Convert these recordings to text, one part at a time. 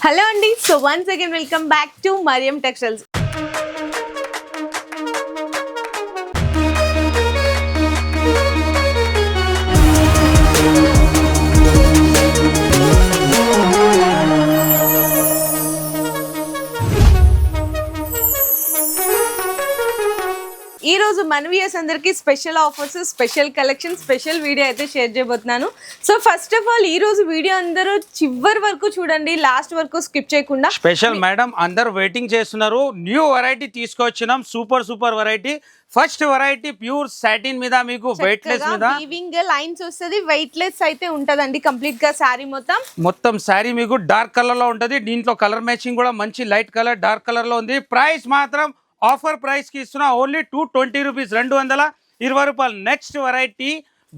Hello అండి. So once again welcome back to Mariam textiles. ఈ రోజు మన వ్యూయర్స్ అందరికి special offers, special collection, special video అయితే షేర్ చేయబోతున్నాను. సో ఫస్ట్ ఆఫ్ ఆల్ ఈ రోజు వీడియో అందరూ చివరి వరకు చూడండి, లాస్ట్ వరకు స్కిప్ చేయకుండా. స్పెషల్ మేడం, అందరూ వెయిటింగ్ చేస్తున్నారు. న్యూ వెరైటీ తీసుకొచ్చినాం, super variety. First variety pure satin మీద, మీకు వెయిట్ లెస్ మీద వీవింగ్ లైన్స్ వస్తది, వెయిట్ లెస్ అయితే ఉంటదండి. కంప్లీట్ గా సారీ మొత్తం సారీ మీకు డార్క్ కలర్ లో ఉంటది. దీంట్లో కలర్ మ్యాచింగ్ కూడా మంచి లైట్ కలర్, డార్క్ కలర్ లో ఉంది. ప్రైస్ మాత్రం ఆఫర్ ప్రైస్ కి ఇస్తున్నా, ఓన్లీ 220 రూపీస్, 220 రూపాయలు. Next variety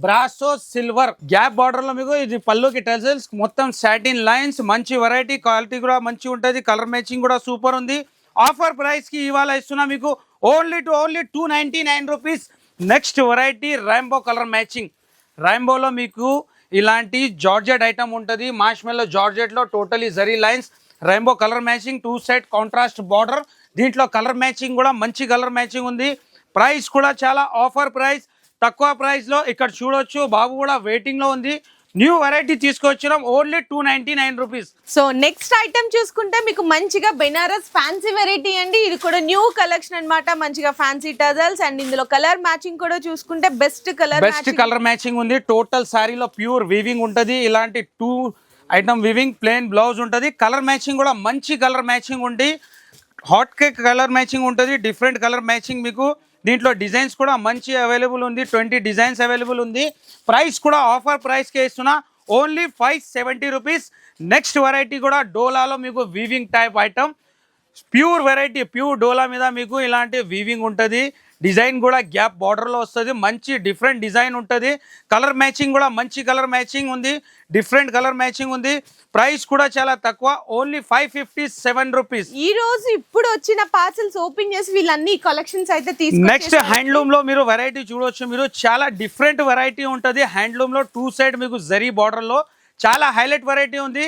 brasso silver gap border లో మీకు ఇది పల్లుకి టెజల్స్, మొత్తం సాటిన్ లైన్స్, మంచి వెరైటీ, క్వాలిటీ కూడా మంచి ఉంటది, కలర్ మ్యాచింగ్ కూడా సూపర్ ఉంది. ఆఫర్ ప్రైస్ కి ఇవాళ ఇస్తున్నా మీకు only 299 rupees. Next variety Rambo colour matching. రాంబోలో మీకు ఇలాంటి జార్జెట్ ఐటమ్ ఉంటుంది, మార్ష్మెల్లో జార్జెట్ లో totally zari lines, rainbow colour matching, 2 side contrast border. దీంట్లో కలర్ మ్యాచింగ్ కూడా మంచి కలర్ మ్యాచింగ్ ఉంది. ప్రైస్ కూడా చాలా ఆఫర్ ప్రైస్, తక్కువ ప్రైస్ లో ఇక్కడ చూడొచ్చు. బాబు కూడా వెయిటింగ్ లో ఉంది. న్యూ వెరైటీ తీసుకొచ్చినాం, only 299 rupees. So next item చూసుకుంటే మీకు మంచిగా బెనారస్ ఫ్యాన్సీ వెరైటీ అండి. ఇది కూడా న్యూ కలెక్షన్ అన్నమాట. మంచిగా ఫ్యాన్సీ టజల్స్ అండ్ ఇందులో కలర్ మ్యాచింగ్ కూడా చూసుకుంటే బెస్ట్ కలర్ మ్యాచింగ్ ఉంది. టోటల్ సారీలో ప్యూర్ వీవింగ్ ఉంటది. ఇలాంటి 2 ఐటమ్ వీవింగ్, ప్లెయిన్ బ్లౌజ్ ఉంటది. కలర్ మ్యాచింగ్ కూడా మంచి కలర్ మ్యాచింగ్ ఉంది. హాట్ కేక్ కలర్ మ్యాచింగ్ ఉంటుంది, డిఫరెంట్ కలర్ మ్యాచింగ్. మీకు దీంట్లో డిజైన్స్ కూడా మంచి అవైలబుల్ ఉంది, 20 డిజైన్స్ అవైలబుల్ ఉంది. ప్రైస్ కూడా ఆఫర్ ప్రైస్కే ఇస్తున్నా, ఓన్లీ 570 రూపీస్. నెక్స్ట్ వెరైటీ కూడా డోలాలో మీకు weaving type item, pure variety, pure డోలా మీద మీకు ఇలాంటి వీవింగ్ ఉంటుంది. డిజైన్ కూడా గ్యాప్ బార్డర్లో వస్తుంది, మంచి డిఫరెంట్ డిజైన్ ఉంటుంది. కలర్ మ్యాచింగ్ కూడా మంచి కలర్ మ్యాచింగ్ ఉంది, డిఫరెంట్ కలర్ మ్యాచింగ్ ఉంది. ప్రైస్ కూడా చాలా తక్కువ, ఓన్లీ 557 రూపీస్. ఈ రోజు ఇప్పుడు వచ్చిన పార్సల్స్ ఓపెన్ చేసి వీళ్ళన్ని కలెక్షన్స్ అయితే తీసుకొచ్చేసారు. నెక్స్ట్ హ్యాండ్లూమ్ లో మీరు వెరైటీ చూడొచ్చు. మీరు చాలా డిఫరెంట్ వెరైటీ ఉంటుంది హ్యాండ్లూమ్ లో. 2 సైడ్ మీకు జరీ బార్డర్ లో చాలా హైలైట్ వెరైటీ ఉంది.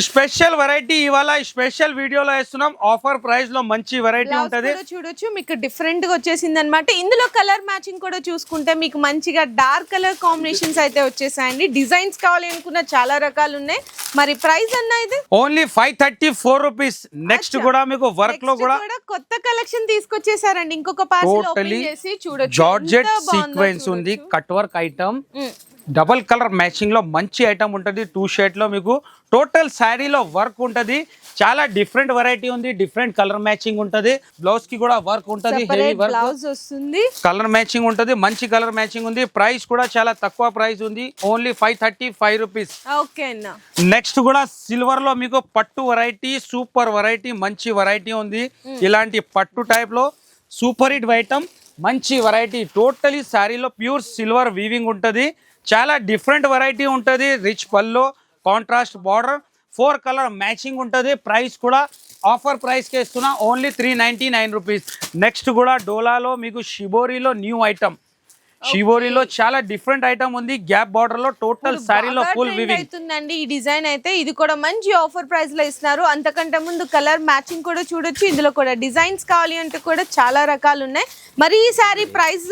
స్పెషల్ వెరైటీ ఇవాళ స్పెషల్ వీడియోలో వేస్తున్నాం. ఆఫర్ ప్రైస్ లో మంచి వెరైటీ ఉంటది, చూడొచ్చు. మీకు డిఫరెంట్ గా వచ్చేసింది అనమాట. ఇందులో కలర్ మ్యాచింగ్ కూడా చూసుకుంటే మీకు మంచిగా డార్క్ కలర్ కాంబినేషన్స్ అయితే వచ్చేసాయండి. డిజైన్స్ కావాలి అనుకున్న చాలా రకాలు ఉన్నాయి. మరి ప్రైస్ అన్న ఇది ఓన్లీ 534 రూపీస్. నెక్స్ట్ కూడా మీకు వర్క్ లో కూడా కొత్త కలెక్షన్ తీసుకొచ్చేసారండి. ఇంకొక పార్సల్ ఓపెన్ చేసి చూడొచ్చు. జార్జెట్ సీక్వెన్స్ ఉంది, cut work item, double colour matching లో మంచి ఐటమ్ ఉంటుంది. 2 షేడ్ లో మీకు టోటల్ శారీలో వర్క్ ఉంటుంది. చాలా డిఫరెంట్ వెరైటీ ఉంది, డిఫరెంట్ కలర్ మ్యాచింగ్ ఉంటుంది. బ్లౌజ్ కి కూడా వర్క్ ఉంటుంది, హెవీ వర్క్ వస్తుంది, కలర్ మ్యాచింగ్ ఉంటుంది, మంచి కలర్ మ్యాచింగ్ ఉంది. ప్రైస్ కూడా చాలా తక్కువ ప్రైస్ ఉంది, ఓన్లీ 535 రూపీస్. నెక్స్ట్ కూడా సిల్వర్ లో మీకు పట్టు వెరైటీ, సూపర్ వెరైటీ, మంచి వెరైటీ ఉంది. ఇలాంటి పట్టు టైప్ లో సూపర్ హిట్ ఐటమ్, మంచి వెరైటీ. టోటలీ శారీలో ప్యూర్ సిల్వర్ వీవింగ్ ఉంటుంది. చాలా డిఫరెంట్ వెరైటీ ఉంటుంది. రిచ్ పల్లో, కాంట్రాస్ట్ బార్డర్, 4 కలర్ మ్యాచింగ్ ఉంటుంది. ప్రైస్ కూడా ఆఫర్ ప్రైస్కే ఇస్తున్నా, ఓన్లీ 399 రూపీస్. నెక్స్ట్ కూడా డోలాలో మీకు షిబోరిలో న్యూ ఐటమ్. షిబోరిలో చాలా డిఫరెంట్ ఐటమ్ ఉంది. గ్యాప్ బార్డర్ లో టోటల్ సారీలో ఫుల్ వీవింగ్ అవుతుందండి. ఈ డిజైన్ అయితే ఇది కూడా మంచి ఆఫర్ ప్రైస్ లో ఇస్తున్నారు. అంతకంటే ముందు కలర్ మ్యాచింగ్ కూడా చూడొచ్చు. ఇందులో కూడా డిజైన్స్ కావాలి అంటే కూడా చాలా రకాలు ఉన్నాయి. మరి ఈ సారీ ప్రైస్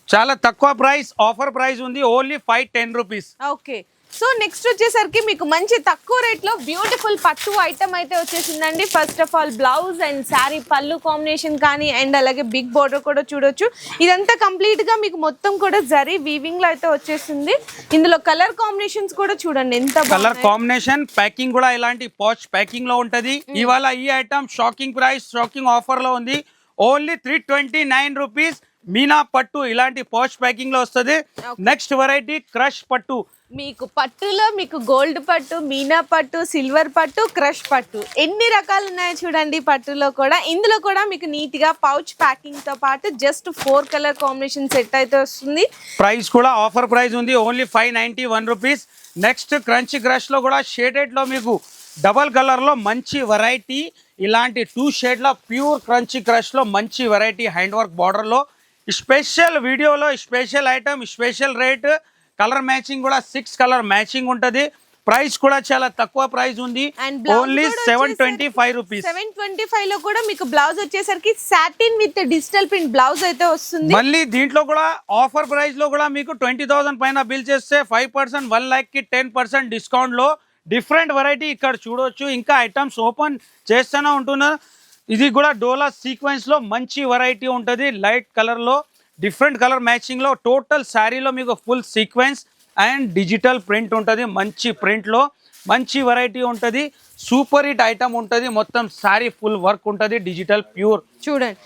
చాలా తక్కువ ప్రైస్, ఆఫర్ ప్రైస్ ఉంది, only 510 rupees. Okay. So next వచ్చేసరికి మీకు మంచి తక్కువ రేట్ లో బ్యూటిఫుల్ పట్టు ఐటమ్ అయితే వచ్చేసిందండి. First of all blouse and sari పళ్ళు కాంబినేషన్ కానీ అండ్ అలాగే బిగ్ బోర్డర్ కూడా చూడొచ్చు. ఇదంతా కంప్లీట్ గా మీకు మొత్తం కూడా జరీ వీవింగ్ లో అయితే వచ్చేసింది. ఇందులో కలర్ కాంబినేషన్స్ కూడా చూడండి ఎంత కలర్ కాంబినేషన్. ప్యాకింగ్ కూడా ఇలాంటి పాచ్ ప్యాకింగ్ లో ఉంటది. ఇవాళ ఈ item shocking price, shocking offer లో ఉంది, ఓన్లీ 329 రూపీస్. మీనా పట్టు ఇలాంటి పాచ్ ప్యాకింగ్ లో వస్తుంది. నెక్స్ట్ వెరైటీ క్రష్ పట్టు. మీకు పట్టులో మీకు గోల్డ్ పట్టు, మీనా పట్టు, సిల్వర్ పట్టు, క్రష్ పట్టు, ఎన్ని రకాలు ఉన్నాయో చూడండి పట్టులో కూడా. ఇందులో కూడా మీకు నీట్ గా పౌచ్ ప్యాకింగ్ తో పాటు జస్ట్ 4 కలర్ కాంబినేషన్ సెట్ అయితే వస్తుంది. ప్రైస్ కూడా ఆఫర్ ప్రైస్ ఉంది, only 591 rupees. Next crunch crush లో కూడా షేడెడ్ లో మీకు డబల్ కలర్ లో మంచి వెరైటీ. ఇలాంటి 2 షేడ్ లో ప్యూర్ క్రంచ్ క్రష్ లో మంచి వెరైటీ, హ్యాండ్ వర్క్ బార్డర్ లో. స్పెషల్ వీడియోలో special item, special rate. Colour matching కూడా 6 కలర్ మ్యాచింగ్ ఉంటుంది. ప్రైస్ కూడా చాలా తక్కువ ప్రైస్ ఉంది, ఓన్లీ 725 రూపీస్. 725 లో కూడా మీకు బ్లౌజ్ వచ్చేసరికి satin with digital print blouse అయితే వస్తుంది. మళ్ళీ దీంట్లో కూడా ఆఫర్ ప్రైస్ లో కూడా మీకు 20,000 పైన బిల్ చేస్తే 5% 1 lakh కి 10% డిస్కౌంట్ లో డిఫరెంట్ వెరైటీ ఇక్కడ చూడొచ్చు. ఇంకా ఐటమ్స్ ఓపెన్ చేస్తూనే ఉంటున్నారు. ఇది కూడా డోలా సీక్వెన్స్ లో మంచి వెరైటీ ఉంటుంది, లైట్ కలర్ లో డిఫరెంట్ కలర్ మ్యాచింగ్ లో టోటల్ శారీలో మీకు full sequence and digital print ఉంటుంది. మంచి ప్రింట్లో మంచి వెరైటీ ఉంటుంది, సూపర్ హిట్ ఐటమ్ ఉంటుంది. మొత్తం శారీ ఫుల్ వర్క్ ఉంటుంది, డిజిటల్ ప్యూర్ చూడండి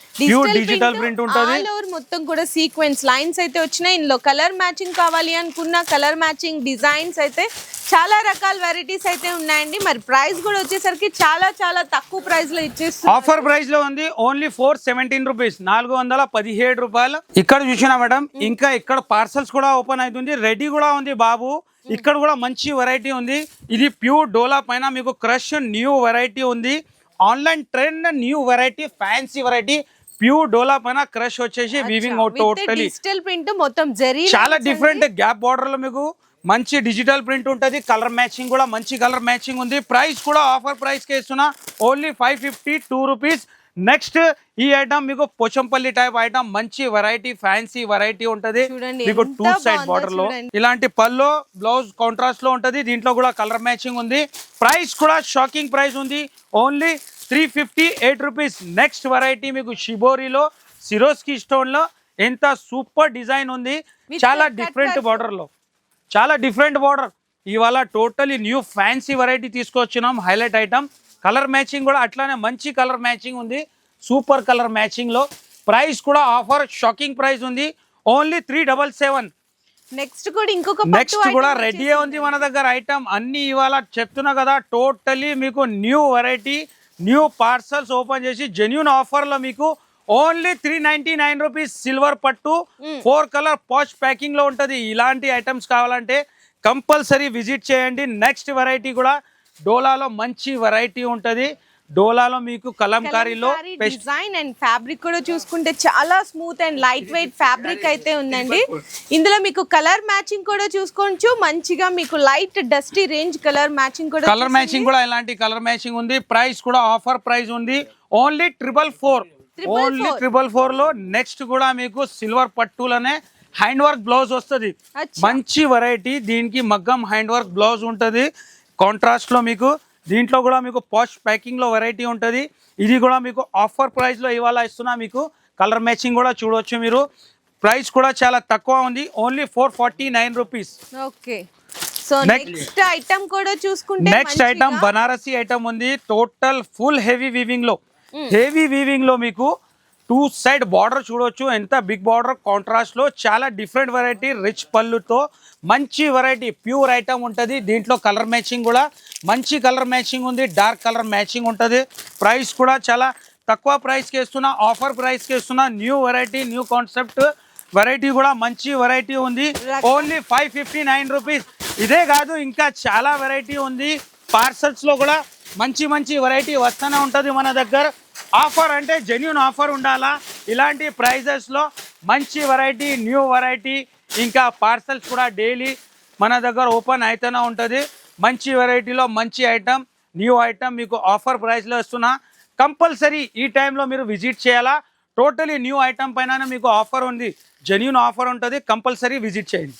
డిజిటల్ ప్రింట్ ఉంటుంది. మొత్తం కూడా సీక్వెన్స్ లైన్స్ అయితే వచ్చినాయి. ఇందులో కలర్ మ్యాచింగ్ కావాలి అనుకున్న కలర్ మ్యాచింగ్ డిజైన్స్ అయితే చాలా రకాల వెరైటీస్ అయితే ఉన్నాయండి. మరి ప్రైస్ కూడా వచ్చేసరికి చాలా చాలా తక్కువ ప్రైస్ లో ఇచ్చేస్తుంది. ఆఫర్ ప్రైస్ లో ఉంది, ఓన్లీ 417 రూపీస్, 417 రూపాయలు. ఇక్కడ చూసినా మేడం, ఇంకా ఇక్కడ పార్సల్స్ కూడా ఓపెన్ అవుతుంది, రెడీ కూడా ఉంది బాబు. ఇక్కడ కూడా మంచి వెరైటీ ఉంది. ఇది ప్యూర్ డోలా పైన మీకు క్రష్ న్యూ వెరైటీ ఉంది. Online trend new variety, fancy variety, pure dola పైన క్రష్ వచ్చేసి weaving out totally digital print మొత్తం జరీ చాలా డిఫరెంట్ గ్యాప్ బార్డర్ లో మీకు మంచి డిజిటల్ ప్రింట్ ఉంటుంది. కలర్ మ్యాచింగ్ కూడా మంచి కలర్ మ్యాచింగ్ ఉంది. ప్రైస్ కూడా ఆఫర్ ప్రైస్ కి ఇస్తున్నా, ఓన్లీ 552 రూపీస్. నెక్స్ట్ ఈ ఐటమ్ మీకు పోచంపల్లి టైప్ ఐటమ్, మంచి వెరైటీ ఫ్యాన్సీ వెరైటీ ఉంటది మీకు 2 సైడ్ బార్డర్ లో. ఇలాంటి పల్లో బ్లౌజ్ కాంట్రాస్ట్ లో ఉంటది. దీంట్లో కూడా కలర్ మ్యాచింగ్ ఉంది. ప్రైస్ కూడా షాకింగ్ ప్రైస్ ఉంది, ఓన్లీ 358 రూపీస్. నెక్స్ట్ వెరైటీ మీకు షిబోరిలో సిరోస్కి స్టోన్ లో ఎంత సూపర్ డిజైన్ ఉంది, చాలా డిఫరెంట్ బార్డర్ లో, చాలా డిఫరెంట్ బార్డర్. ఇవాళ టోటలీ న్యూ ఫ్యాన్సీ వెరైటీ తీసుకొచ్చినాం, హైలైట్ ఐటమ్. కలర్ మ్యాచింగ్ కూడా అట్లానే మంచి కలర్ మ్యాచింగ్ ఉంది, సూపర్ కలర్ మ్యాచింగ్ లో. ప్రైస్ కూడా ఆఫర్ షాకింగ్ ప్రైస్ ఉంది, ఓన్లీ 377. నెక్స్ట్ కూడా ఇంకొక నెక్స్ట్ కూడా రెడీ ఉంది మన దగ్గర ఐటమ్ అన్ని. ఇవాళ చెప్తున్నా కదా, టోటలీ మీకు new variety, new parcels open చేసి జెన్యూన్ ఆఫర్ లో మీకు ఓన్లీ 399 రూపీస్. సిల్వర్ పట్టు 4 కలర్ పాచ్ ప్యాకింగ్ లో ఉంటది. ఇలాంటి ఐటమ్స్ కావాలంటే కంపల్సరీ విజిట్ చేయండి. నెక్స్ట్ వెరైటీ కూడా డోలాలో మంచి వెరైటీ ఉంటది. డోలాలో మీకు కలంకారీలో డిజైన్ అండ్ ఫ్యాబ్రిక్ కూడా చూసుకుంటే చాలా smooth and light weight fabric అయితే ఉందండి. ఇందులో మీకు కలర్ మ్యాచింగ్ కూడా చూసుకోవచ్చు, మంచిగా మీకు light dusty range colour matching కూడా ఇలాంటి కలర్ మ్యాచింగ్ ఉంది. ప్రైస్ కూడా ఆఫర్ ప్రైస్ ఉంది, ఓన్లీ 444 లో. నెక్స్ట్ కూడా మీకు సిల్వర్ పట్టులోనే హ్యాండ్ వర్క్ బ్లౌజ్ వస్తుంది, మంచి వెరైటీ. దీనికి మగ్గం హ్యాండ్ వర్క్ బ్లౌజ్ ఉంటుంది కాంట్రాస్ట్ లో మీకు. దీంట్లో కూడా మీకు పాష్ ప్యాకింగ్ లో వెరైటీ ఉంటుంది. ఇది కూడా మీకు ఆఫర్ ప్రైస్ లో ఇవాళ ఇస్తున్నా. మీకు కలర్ మ్యాచింగ్ కూడా చూడవచ్చు మీరు. ప్రైస్ కూడా చాలా తక్కువ ఉంది, only 449 rupees. Okay, so next item కూడా చూసుకుంటే నెక్స్ట్ ఐటమ్ బనారసి ఐటమ్ ఉంది. టోటల్ ఫుల్ హెవీ వీవింగ్ లో, హెవీ వీవింగ్ లో మీకు 2 సైడ్ బార్డర్ చూడొచ్చు, ఎంత బిగ్ బార్డర్ కాంట్రాస్ట్ లో. చాలా డిఫరెంట్ వెరైటీ, రిచ్ పళ్ళుతో మంచి వెరైటీ, ప్యూర్ ఐటమ్ ఉంటుంది. దీంట్లో కలర్ మ్యాచింగ్ కూడా మంచి కలర్ మ్యాచింగ్ ఉంది, డార్క్ కలర్ మ్యాచింగ్ ఉంటుంది. ప్రైస్ కూడా చాలా తక్కువ ప్రైస్కి ఇస్తున్నా, ఆఫర్ ప్రైస్కి ఇస్తున్నా. New variety, new concept variety కూడా మంచి వెరైటీ ఉంది, ఓన్లీ 559 రూపీస్. ఇదే కాదు ఇంకా చాలా వెరైటీ ఉంది. పార్సల్స్ లో కూడా మంచి మంచి వెరైటీ వస్తూనే ఉంటుంది మన దగ్గర. ఆఫర్ అంటే జెన్యూన్ ఆఫర్ ఉండాలా. ఇలాంటి ప్రైజెస్లో మంచి వెరైటీ, న్యూ వెరైటీ, ఇంకా పార్సల్స్ కూడా డైలీ మన దగ్గర ఓపెన్ అయితేనే ఉంటుంది. మంచి వెరైటీలో మంచి ఐటమ్, న్యూ ఐటమ్ మీకు ఆఫర్ ప్రైస్లో ఇస్తున్నా. కంపల్సరీ ఈ టైంలో మీరు విజిట్ చేయాలా. టోటలీ న్యూ ఐటమ్ పైన మీకు ఆఫర్ ఉంది, జెన్యూన్ ఆఫర్ ఉంటుంది. కంపల్సరీ విజిట్ చేయండి.